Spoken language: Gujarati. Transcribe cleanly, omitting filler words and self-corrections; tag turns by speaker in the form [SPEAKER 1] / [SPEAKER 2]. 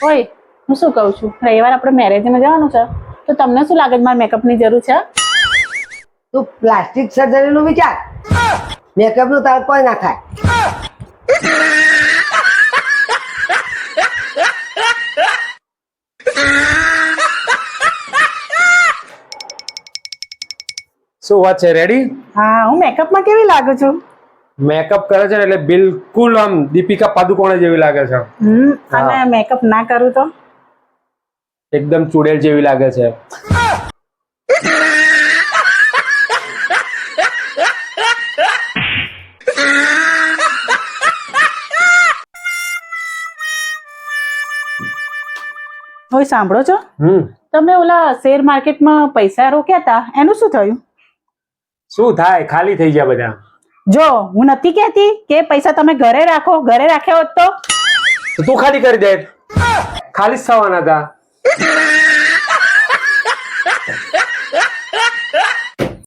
[SPEAKER 1] ઓય હું શું કહું છું, રવિવાર આપણે મેરેજમાં જવાનું છે, તો તમને શું લાગે છે મારે મેકઅપની જરૂર છે?
[SPEAKER 2] તું પ્લાસ્ટિક સર્જરી નું વિચાર, મેકઅપ નું તાર કોઈ ના થાય.
[SPEAKER 3] શું વાત છે? રેડી?
[SPEAKER 1] હા, હું મેકઅપમાં કેવી લાગુ છું?
[SPEAKER 3] મેકઅપ કરે છે ને એટલે બિલકુલ આમ દીપિકા પાદુકોણે જેવી લાગે છે.
[SPEAKER 1] અને મેકઅપ ના કરું તો?
[SPEAKER 3] એકદમ ચુડેલ જેવી લાગે છે.
[SPEAKER 1] ઓય સાંભળો છો? તમે ઓલા શેર માર્કેટમાં પૈસા રોક્યા હતા, એનું શું થયું?
[SPEAKER 3] શું થાય? ખાલી થઈ ગયા બધા.
[SPEAKER 1] જો હું નથી કહેતી કે પૈસા તમે ઘરે રાખો, ઘરે રાખ્યા હોત તો
[SPEAKER 3] તું ખાલી કરી દે. ખાલી જ થવાના હતા.